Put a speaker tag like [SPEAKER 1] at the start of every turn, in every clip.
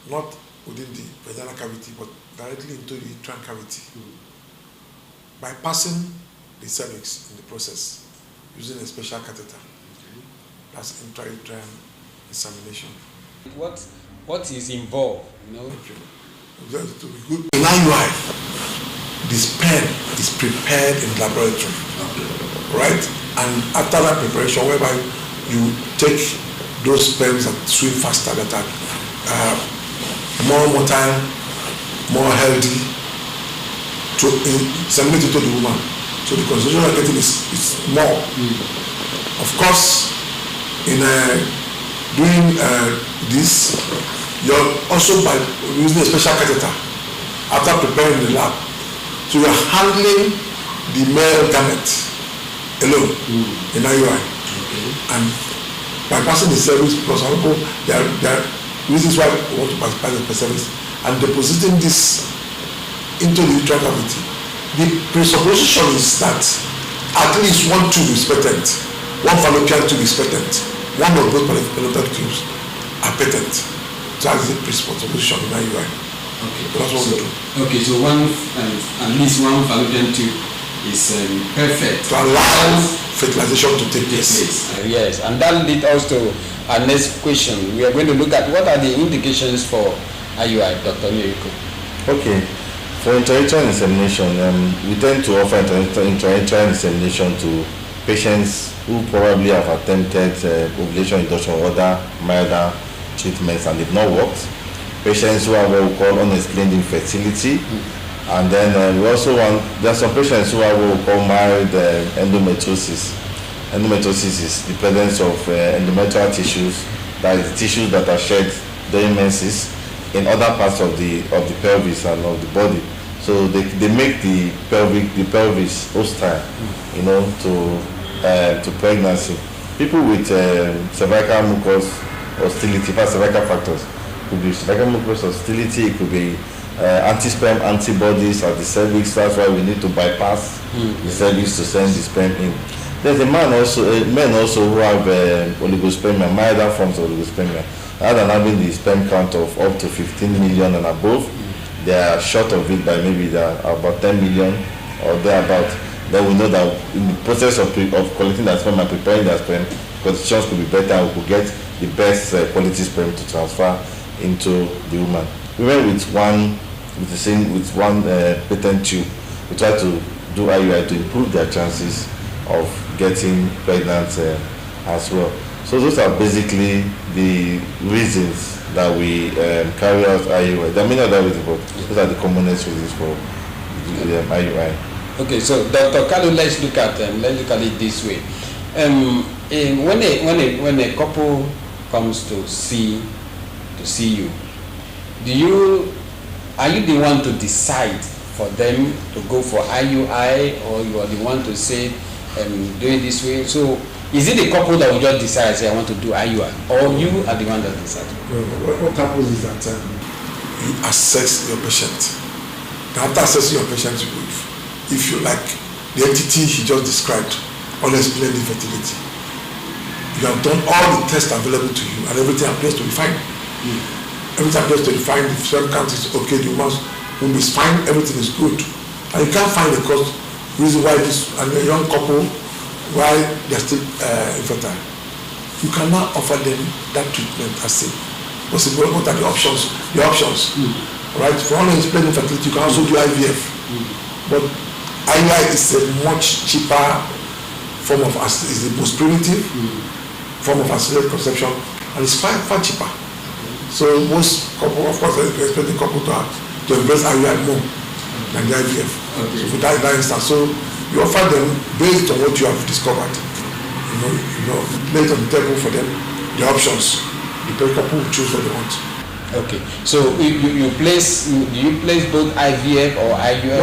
[SPEAKER 1] not within the vaginal cavity, but directly into the uterine cavity, bypassing the cervix in the process using a special catheter. That's intrauterine insemination.
[SPEAKER 2] What is involved? You know?
[SPEAKER 1] Just to be good. In IUI, the sperm is prepared in the laboratory, right? And after that preparation, whereby you take those sperms that swim faster, that are more motile, more healthy, to inseminate into the woman. So the concentration you're getting is more. Of course, in doing this, you're also by using a special catheter after preparing the lab. So you're handling the male gamete alone in IUI. And bypassing the cervix, because some people, there are reasons why we want to bypass the cervix, and depositing this into the uterine cavity. The presupposition is that at least one tube is patent, one fallopian tube is patent, one of both fallopian tubes are patent. So that's the presupposition in IUI.
[SPEAKER 2] Okay.
[SPEAKER 1] That's what we do.
[SPEAKER 2] Okay, so at least one fallopian tube is perfect
[SPEAKER 1] to allow fertilization to take place.
[SPEAKER 2] Yes, and that leads us to our next question. We are going to look at what are the indications for IUI, Dr. Miracle.
[SPEAKER 3] Okay, for intrauterine insemination, we tend to offer intrauterine insemination to patients who probably have attempted ovulation induction or other milder treatments and they've not worked. Patients who have what we call unexplained infertility. And then we also there are some patients who have what we call mild endometriosis. Endometriosis is the presence of endometrial tissues, that is tissues that are shed during menses in other parts of the pelvis and of the body. So they make the pelvis hostile, to pregnancy. People with cervical mucus hostility, cervical factors, could be cervical mucus hostility, it could be anti-sperm antibodies at the cervix. That's why we need to bypass the cervix to send the sperm in. There's men also who have oligospermia, milder forms of oligospermia. Rather than having the sperm count of up to 15 million and above, they are short of it by maybe about 10 million or thereabout. Then we know that in the process of collecting that sperm and preparing that sperm, conditions could be better and we could get the best quality sperm to transfer into the woman. Even with one patent tube, we try to do IUI to improve their chances of getting pregnant as well. So those are basically the reasons that we carry out IUI. There are many other reasons, but those are the commonest reasons for IUI.
[SPEAKER 2] Okay, so Dr. Kalu, let's look at it this way. When a couple comes to see you, are you the one to decide for them to go for IUI, or you are the one to say do it this way? So is it the couple that will just decide, say I want to do IUI, or you are the one that decides?
[SPEAKER 1] What happens is that you assess your patient. After assessing your patient, if you like the entity he just described, unexplained infertility, you have done all the tests available to you and everything appears to be fine. Everything appears to be fine. The sperm count is okay, the woman's womb is fine, everything is good. And you can't find the cause, reason why this and a young couple, why they're still infertile. You cannot offer them that treatment as a possible. What are the options? Right? For unexplained infertility, you can also do IVF. But IUI is a much cheaper form of, is the most primitive form of assisted conception, and it's far cheaper. So most couple, of course, they expect the couple to embrace IUI more than the IVF. Okay. So for that instance, so you offer them based on what you have discovered. Lay it on the table for them the options. The couple will choose what they want.
[SPEAKER 2] Okay, so do you place both IVF or IUI?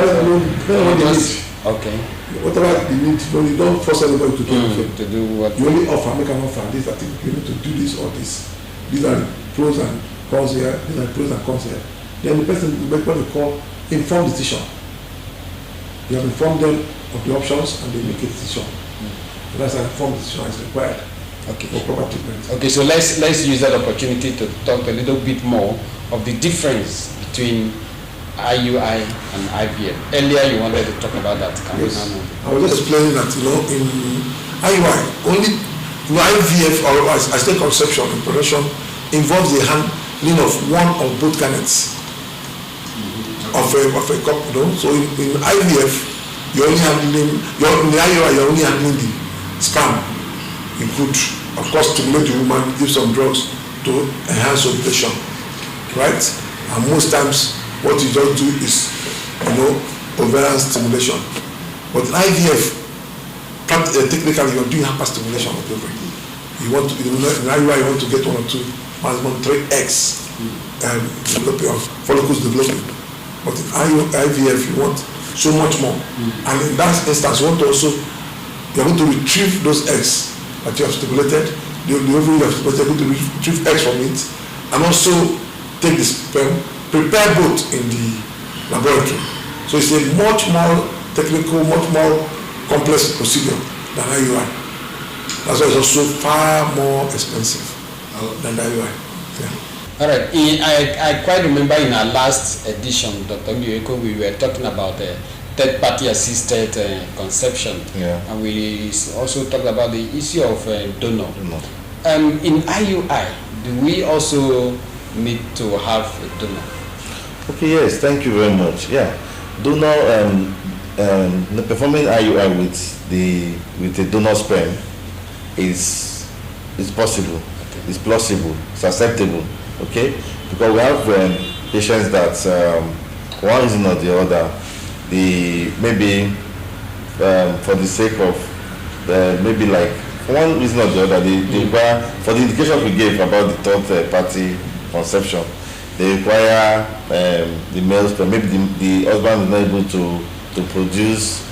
[SPEAKER 2] Okay.
[SPEAKER 1] Whatever they need, you don't force anybody to do anything.
[SPEAKER 2] To do what?
[SPEAKER 1] You only make an offer. This, I think you need to do this or this. These are the pros and cons here. These are the pros and cons here. Then the person will make what we call informed decision. You have informed them of the options and they make a decision. So that's an informed decision is required.
[SPEAKER 2] Okay.
[SPEAKER 1] for proper treatment.
[SPEAKER 2] Okay, so let's use that opportunity to talk a little bit more of the difference between IUI and IVF. Earlier you wanted to talk about that. Can
[SPEAKER 1] Yes.
[SPEAKER 2] we now move?
[SPEAKER 1] I was just explaining that, in IUI, only IVF or assisted conception in production involves the handling of one or both gametes of a couple. So in IVF, you're only handling, in the IUI, you're only handling the sperm. You could, of course, stimulate the woman, give some drugs to enhance ovulation, right? And most times, what you just do is, ovarian stimulation. But in IVF, technically, you're doing hyperstimulation of the ovary. You want to, in IUI, you want to get 1 or 2, maximum 3 eggs developing, follicles developing. But in IVF, you want so much more. And in that instance, you want to also, you're going to retrieve those eggs that you have stimulated, the ovary you have stimulated, you're going to retrieve eggs from it, and also take the sperm, prepare both in the laboratory. So it's a much more technical, much more complex procedure than IUI. That's why it's also far more expensive than the IUI. Yeah.
[SPEAKER 2] All right. I quite remember in our last edition, Dr. Miyoko, we were talking about third-party assisted conception.
[SPEAKER 3] Yeah.
[SPEAKER 2] And we also talked about the issue of donor. In IUI, do we also need to have a donor?
[SPEAKER 3] Okay, yes, thank you very much. Yeah, donor, performing IUI with a donor sperm is possible,
[SPEAKER 2] Okay.
[SPEAKER 3] it's plausible, it's acceptable. Okay, because we have patients that one reason or the other, maybe for the sake of maybe like for one reason or the other, they require, for the indications we gave about the third party conception, they require the male sperm. Maybe the husband is not able to produce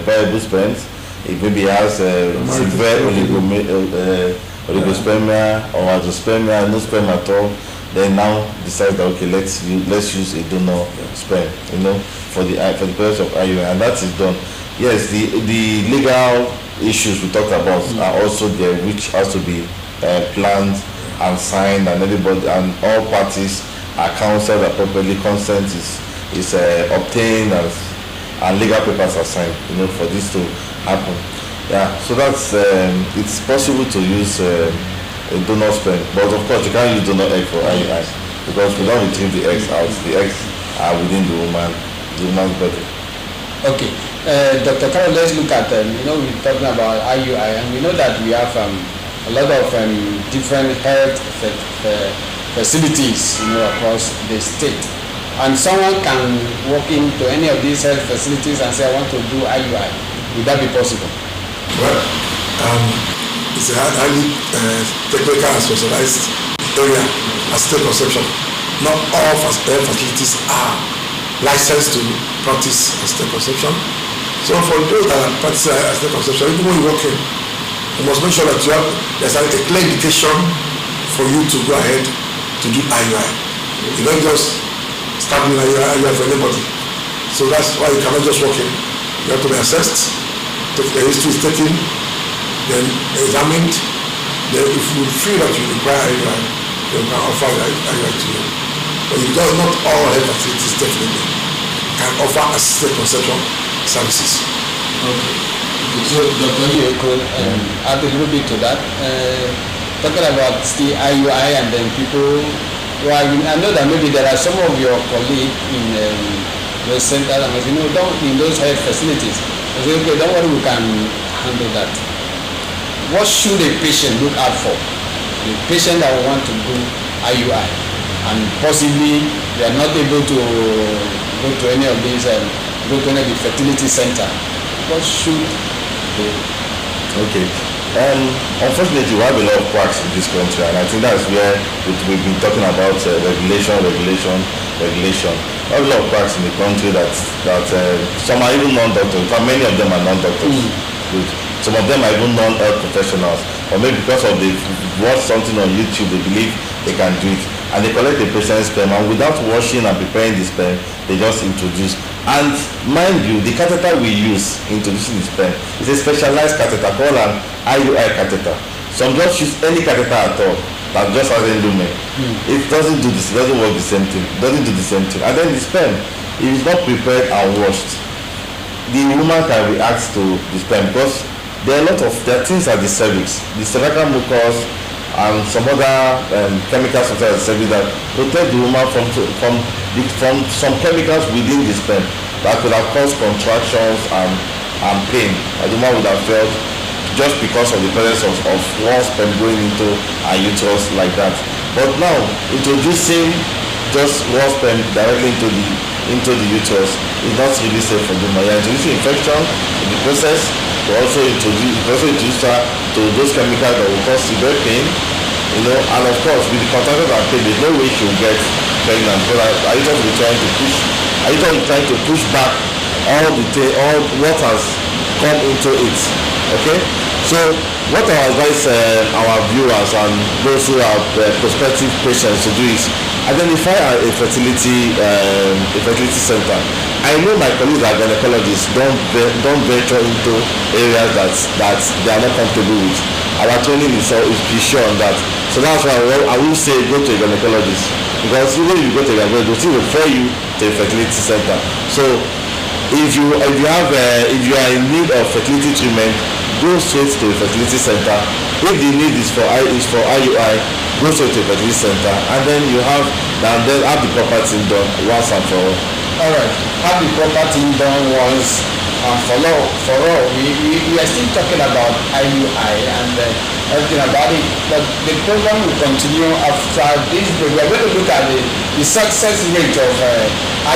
[SPEAKER 3] viable sperms. It maybe has severe oligospermia or azoospermia, no sperm at all. Then now decides that okay, let's use a donor sperm, for the purpose of IUI, and that is done. Yes, the legal issues we talked about are also there, which has to be planned and signed, and everybody and all parties are counseled appropriately. Consent is obtained and legal papers are signed, for this to happen. Yeah, so that's it's possible to use a donor sperm, but of course you can't use donor egg for IUI because we don't retrieve the eggs out. The eggs are within the woman's body.
[SPEAKER 2] Okay, Dr. Carol, let's look at we're talking about IUI, and we know that we have a lot of different health facilities across the state, and someone can walk into any of these health facilities and say, I want to do IUI. Would that be possible?
[SPEAKER 1] Well, it's a highly technical and specialized area, assisted conception. Not all health facilities are licensed to practice assisted conception. So for those that are practicing assisted conception, even when you walk in, you must make sure that there's a clear indication for you to go ahead to do IUI. You don't just start doing IUI for anybody. So that's why you cannot just walk in. You have to be assessed, the history is taken, then examined. Then if you feel that you require IUI, then we can offer IUI to you. But you don't, not all health facilities definitely can offer assisted conception services.
[SPEAKER 2] Okay. So Dr. Miyoko, add a little bit to that. Talking about the IUI and then people I know that maybe there are some of your colleagues in those centers and don't in those health facilities. I say, okay, don't worry, we can handle that. What should a patient look out for? The patient that will want to do IUI and possibly they are not able to go to any of these go to any of the fertility center. What should they do?
[SPEAKER 3] Okay. Unfortunately, we have a lot of quacks in this country, and I think that's where we've been talking about regulation. We have a lot of quacks in the country that some are even non-doctors. But many of them are non-doctors. Good. Some of them are even non-health professionals, or maybe because of they watch something on YouTube, they believe they can do it, and they collect the patient's sperm, and without washing and preparing the sperm, they just introduce. And mind you, the catheter we use introducing the sperm is a specialized catheter called an IUI catheter. Some just use any catheter at all that just has a lumen. It doesn't do this, it doesn't work the same thing, doesn't do the same thing. And then the sperm, if it's not prepared and washed, the woman can react to the sperm because there are things at the cervix, the cervical mucus, and some other chemical substances at the cervix that protect the woman from some chemicals within the sperm that could have caused contractions and pain that the woman would have felt just because of the presence of one sperm going into a uterus like that. But now introducing just one sperm directly into the uterus is not really safe for the woman. You're introducing infection in the process. You also introduce her to those chemicals that will cause severe pain, and of course with the contractions and pain, there's no way she will get pregnant. Because are you trying to push back all what has come into it? Okay, so what I advise our viewers and those who are prospective patients to do is identify a fertility center. I know my colleagues are gynecologists don't venture into areas that they are not comfortable with. Our training is sure on that. So that's why I will say go to a gynecologist, because even if you go to a gynecologist, they will refer you to a fertility center. So if you are in need of fertility treatment, go straight to a fertility center. If the need is for IUI, go straight to a fertility center, and then have the proper thing done once and for all.
[SPEAKER 2] Alright, have the proper thing done once and for all. We are still talking about IUI and everything about it, but the program will continue after this break. We are going to look at the success rate of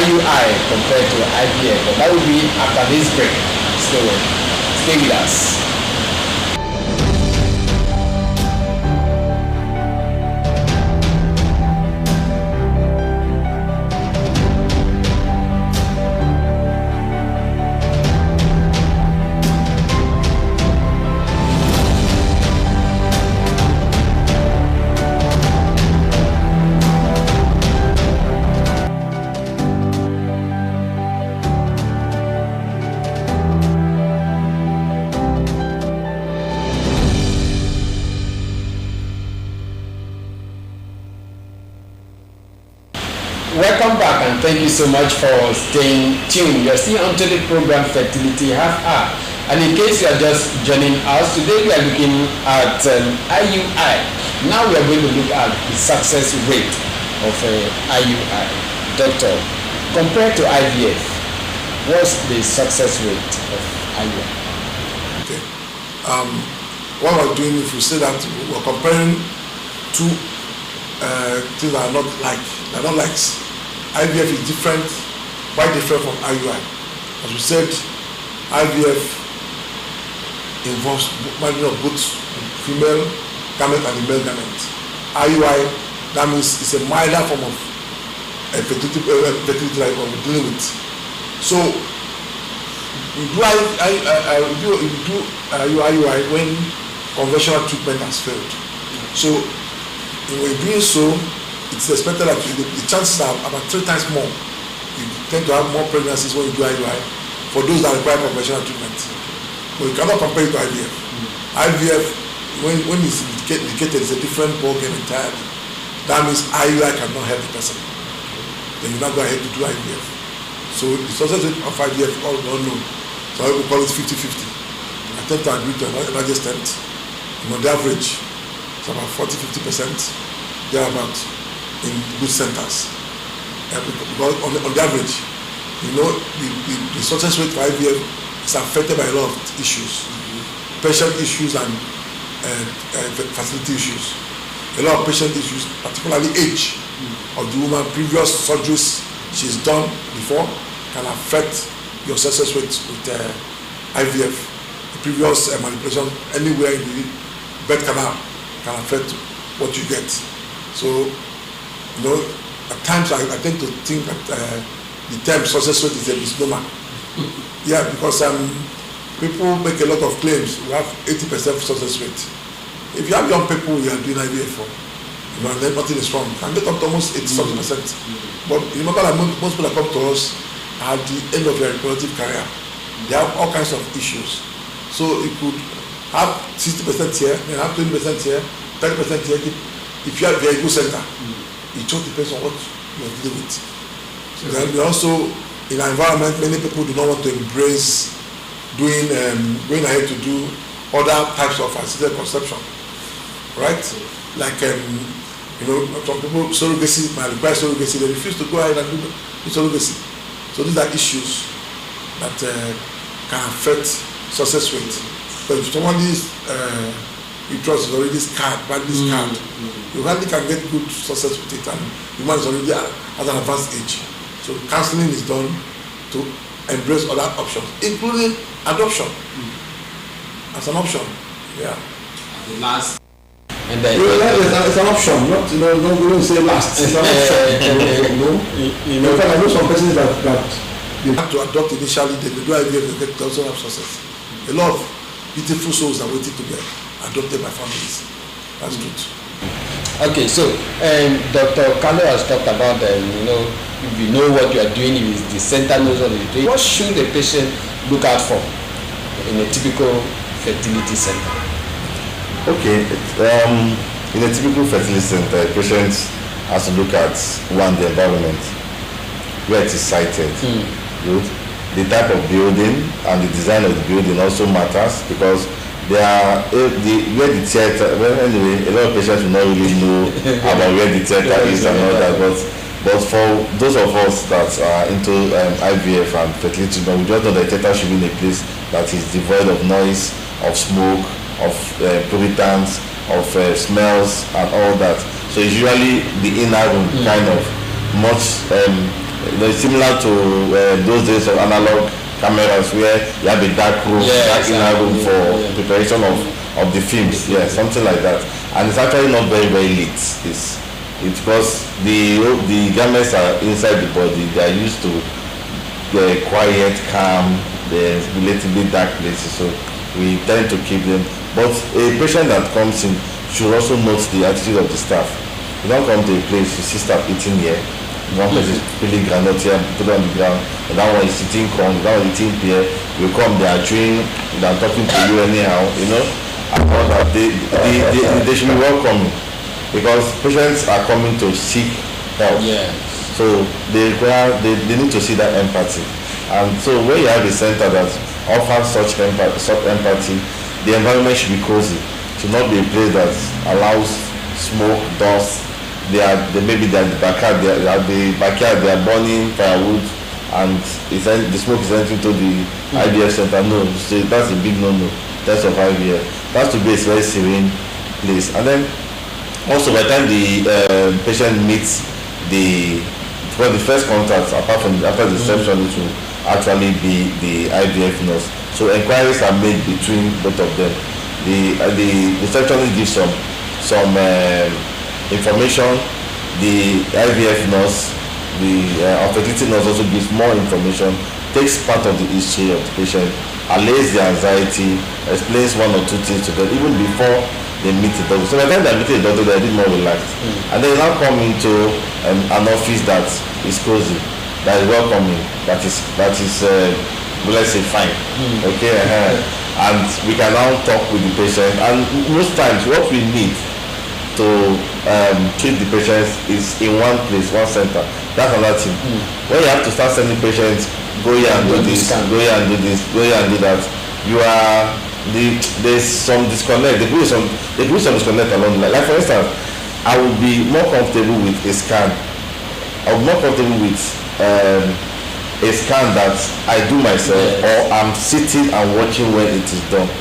[SPEAKER 2] IUI compared to IVF, but that will be after this break. So stay with us. Welcome back and thank you so much for staying tuned. You're still onto the program Fertility Half Hour. And in case you are just joining us, today we are looking at IUI. Now we are going to look at the success rate of IUI. Doctor, compared to IVF, what's the success rate of IUI?
[SPEAKER 1] Okay. What we're doing, if we say that we're comparing two things that are not like, IVF is different, quite different from IUI. As we said, IVF involves marriage of both female gamete and the male gamete. IUI, that means it's a milder form of fertility like what we're dealing with. So you do IUI when conventional treatment has failed. So in doing so, it's expected that the chances are about 3 times more. You tend to have more pregnancies when you do IUI for those that require conventional treatment. But you cannot compare it to IVF. IVF, when it's indicated, it's a different ballgame entirely. That means IUI cannot help the person. Then you not go ahead to do IVF. So the success rate of IVF is all unknown. So I will call it 50-50. I tend to agree to a large extent. On the average, it's about 40-50%. Thereabout in good centers. Because on the average, the success rate for IVF is affected by a lot of issues, patient issues and facility issues. A lot of patient issues, particularly age of the woman, previous surgeries she's done before can affect your success rate with IVF. The previous manipulation anywhere in the birth canal can affect what you get. So, at times I tend to think that the term success rate is a misnomer. Yeah, because people make a lot of claims. We have 80% success rate. If you have young people you are doing IVF for, then nothing is wrong. You can get up to almost 80%. But remember that most people that come to us are at the end of their reproductive career. They have all kinds of issues. So it could have 60% here, then have 20% here, 30% here. If you have a very good center, it just depends on what you are dealing with. So then we also, in our environment, many people do not want to embrace doing going ahead to do other types of assisted conception, right? Like some people surrogacy might require surrogacy, they refuse to go ahead and do surrogacy. So these are issues that can affect success rate. But if somebody's uterus is already scarred, badly scarred, you hardly can get good success with it, and the man is already at an advanced age. So counseling is done to embrace other options, including adoption as an option. Yeah.
[SPEAKER 2] The last. And then
[SPEAKER 1] it's an option, not don't say last. It's an option. I know some persons that they have to adopt initially, they do IVF, they also have success. A lot of beautiful souls are waiting to get adopted by families. That's good.
[SPEAKER 2] Okay, so Dr. Carlo has talked about if you know what you are doing, if the center knows what you're doing, what should a patient look out for in a typical fertility center?
[SPEAKER 3] Okay, in a typical fertility center, a patient has to look at one, the environment, where it is sited. Good. The type of building and the design of the building also matters, because there are where the theater. Well, anyway, a lot of patients will not really know about where the theater is and all that, but for those of us that are into IVF and fertility, we just know that the theater should be in a place that is devoid of noise, of smoke, of pollutants, of smells and all that. So it's usually the inner room, kind of much similar to those days of analog cameras where you have a dark room, inner room for preparation of the films, something like that. And it's actually not very lit. It's because the gametes are inside the body. They are used to quiet, calm, the relatively dark places. So we tend to keep them. But a patient that comes in should also note the attitude of the staff. You don't come to a place, you see staff eating here. One person is peeling groundnut here, put it on the ground, and that one is sitting corn, that one is eating pear. You come, they are chewing, they are talking to you anyhow, and all that. They should be welcome, because patients are coming to seek help. So they need to see that empathy. And so when you have a center that offers such empathy, the environment should be cozy. It should not be a place that allows smoke, dust. Maybe they're in the backyard. They are burning firewood, and the smoke is entering to the IVF center. No, so that's a big no-no. That's of IVF. That's to be a very serene place. And then also by the time the patient meets the first contact, apart from after the reception, it will actually be the IVF nurse. So inquiries are made between both of them. The receptionist gives some information. The IVF nurse, the fertility nurse also gives more information, takes part of the history of the patient, allays the anxiety, explains one or two things to them even before they meet the doctor. So by the time they meet the doctor, they're a bit more relaxed. And then they now come into an office that is cozy, that is welcoming, that is let's say fine. Okay, and we can now talk with the patient. And most times what we need to treat the patients is in one place, one center. That's another thing. When you have to start sending patients, go here and do this, go here and do this, go here and do that, there's some disconnect. There could be some disconnect along the line. Like for instance, I would be more comfortable with a scan. I would be more comfortable with a scan that I do myself, or I'm sitting and watching when it is done.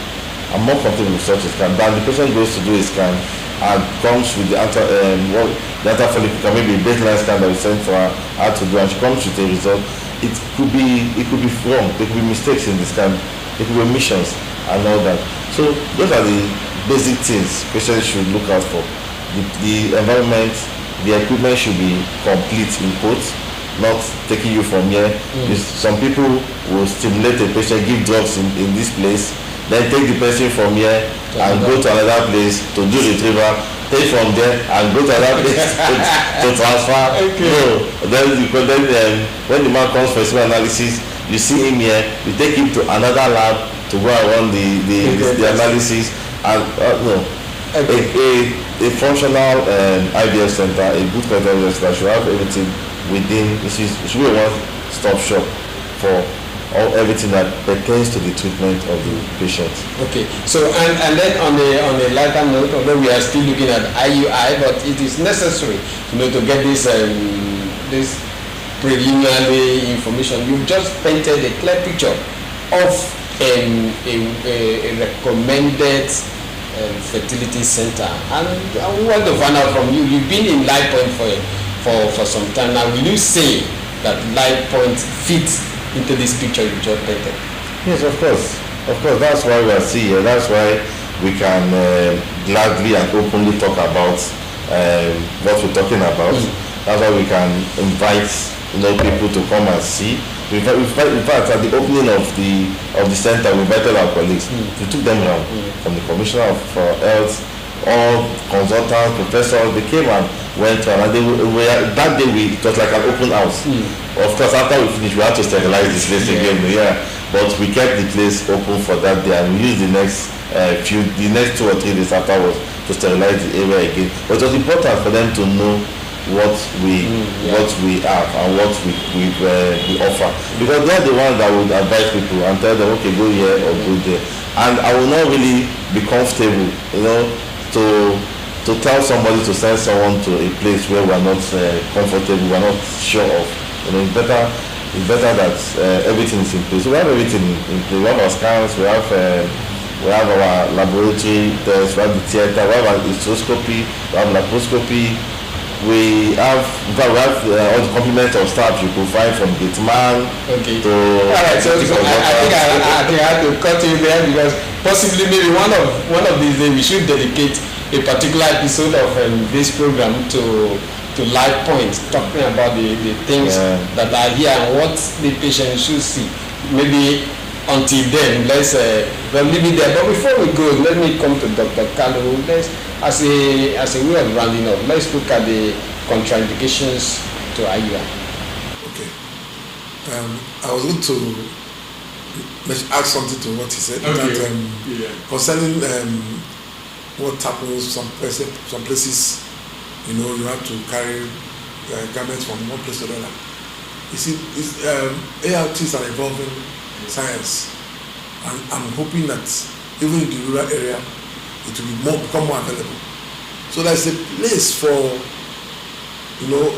[SPEAKER 3] I'm more comfortable with such a scan than the patient goes to do a scan and comes with the data follicle, maybe a baseline scan that we sent for her to do, and she comes with a result. It could be wrong. There could be mistakes in the scan. There could be omissions and all that. So those are the basic things patients should look out for. The environment, the equipment should be complete in quotes, not taking you from here. Some people will stimulate a patient, give drugs in this place, then take the person from here and go to another place to do retrieval, take from there and go to another place to transfer. No, then when the man comes for semen analysis, you see him here, you take him to another lab to to go and run the analysis, and no. A functional IVF center, a good IVF center should have everything within. It should be a one-stop shop for everything that pertains to the treatment of the patient.
[SPEAKER 2] Okay, so and then on a lighter note, although we are still looking at IUI, but it is necessary, to get this this preliminary information. You've just painted a clear picture of a recommended fertility center, and we want to find out from you. You've been in Life Point for some time now. Will you say that Life Point fits into this picture you just painted?
[SPEAKER 3] Yes, of course. That's why we are here. That's why we can gladly and openly talk about what we're talking about. That's why we can invite people to come and see. In fact, at the opening of the center, we invited our colleagues. We took them around from the Commissioner for Health, all consultants, professors. They came and went around, and that day it was like an open house. Of course, after we finished, we had to sterilize the place again. But we kept the place open for that day, and we used the next 2 or 3 days afterwards to sterilize the area again. But it was important for them to know what we have and what we offer, because they're the ones that would advise people and tell them, okay, go here or go there. And I will not really be comfortable, to tell somebody to send someone to a place where we're not comfortable, we're not sure of. It's better that everything is in place. So we have everything in place. We have our scans, we have our laboratory tests, we have the theater, we have our hysteroscopy, we have laparoscopy. We have all the complement of staff you could find from gate man to.
[SPEAKER 2] All right, so I think I have to cut you there, because possibly maybe one of these days we should dedicate a particular episode of this program to Life Point, talking about the things that are here and what the patient should see. Maybe until then, let's leave it there. But before we go, let me come to Dr. Kalu. As a way of rounding up, let's look at the contraindications to IUI.
[SPEAKER 1] Okay. I was going to add something to what he said.
[SPEAKER 2] Okay.
[SPEAKER 1] Concerning what happens some places, you have to carry garments from one place to another. You see, ARTs are evolving science, and I'm hoping that even in the rural area, it will become more available. So there's a place for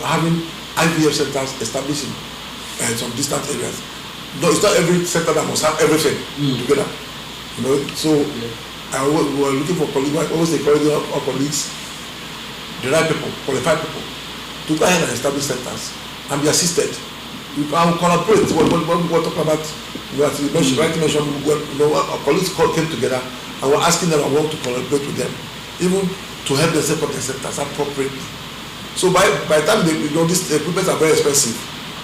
[SPEAKER 1] having IVF centers established in some distant areas. No, it's not every center that must have everything together. So we were looking for colleagues. I always encourage our colleagues, the right people, qualified people, to go ahead and establish centers and be assisted. We can collaborate. What we're talking about, as you mentioned, our colleagues came together and we're asking them, I want to collaborate with them, even to help them set up their centers appropriately. So by the time these equipment are very expensive,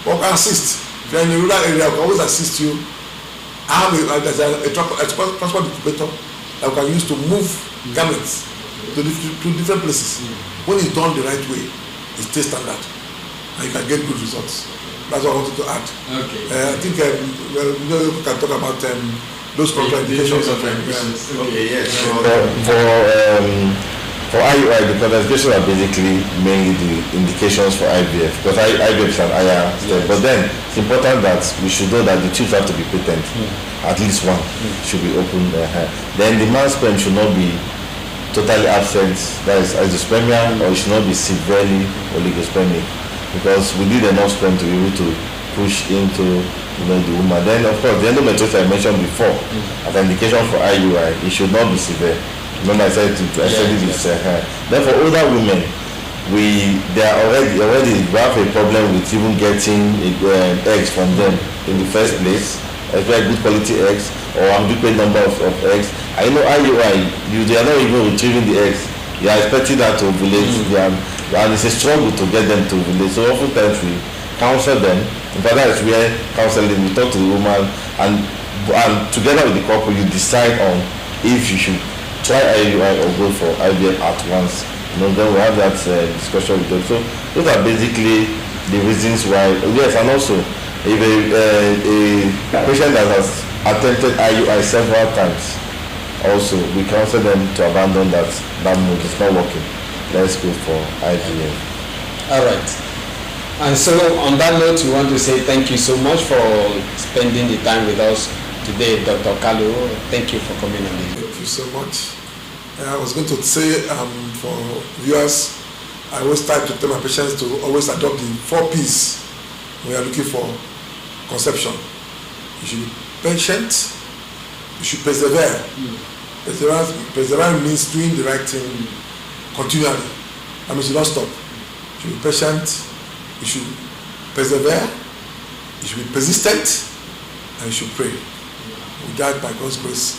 [SPEAKER 1] we can assist. If you're in a rural area, we can always assist you. There's a transport incubator that we can use to move garments to different places. When it's done the right way, it stays standard, and you can get good results. That's what I wanted to add. Okay. I think we can talk about those contraindications.
[SPEAKER 3] Okay, yes. For IUI, the contraindications are basically mainly the indications for IVF, because IVF is an higher step. But then it's important that we should know that the tubes have to be patent. At least one should be open. Then the man's sperm should not be totally absent, that is azoospermia, or it should not be severely oligospermic, because we need enough sperm to be able to push into the woman. Then of course the endometriosis I mentioned before, as an indication for IUI, it should not be severe. Remember I said to actually this. Then for older women, we already have a problem with even getting eggs from them in the first place, a very good quality eggs or adequate number of eggs. I know IUI, they are not even retrieving the eggs. They are expecting that to ovulate, and it's a struggle to get them to ovulate. So oftentimes we counsel them. In fact, that is where counseling, we talk to the woman, and together with the couple, you decide on if you should try IUI or go for IVF at once. Then we have that discussion with them. So those are basically the reasons why. Yes, and also if a patient that has attempted IUI several times, also we counsel them to abandon that mode. It's not working. Let's go for IVF.
[SPEAKER 2] All right. And so on that note, we want to say thank you so much for spending the time with us today, Dr. Kalu. Thank you for coming on this.
[SPEAKER 1] Thank you so much. I was going to say for viewers, I always try to tell my patients to always adopt the 4 P's when you are looking for conception. You should be patient, you should persevere. Perseverance means doing the right thing continually. That means you don't stop. You should be patient, you should persevere, you should be persistent, and you should pray. With that, by God's grace,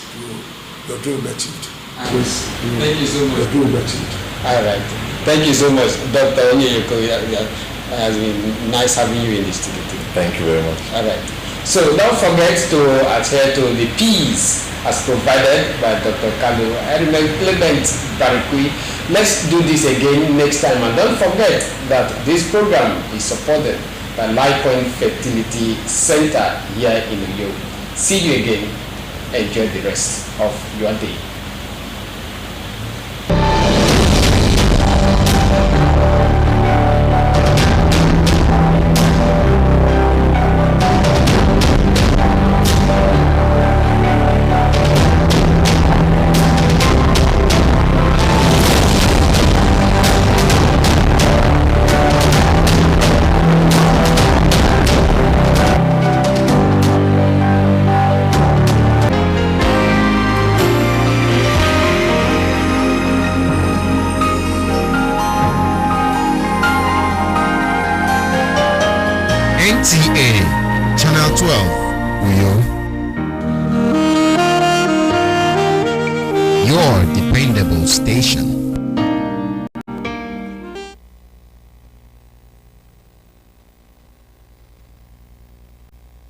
[SPEAKER 1] your dream will be achieved.
[SPEAKER 2] Thank you so much.
[SPEAKER 1] Your dream will be achieved.
[SPEAKER 2] All right. Thank you so much, Dr. Onyeko. It has been nice having you in the studio today.
[SPEAKER 3] Thank you very much.
[SPEAKER 2] All right. So don't forget to adhere to the P's as provided by Dr. Kalu. I remain Clement Barikui. Let's do this again next time. And don't forget that this program is supported by Life Point Fertility Center here in Uyo. See you again. Enjoy the rest of your day.
[SPEAKER 4] NTA Channel 12 Uyo. Your dependable station.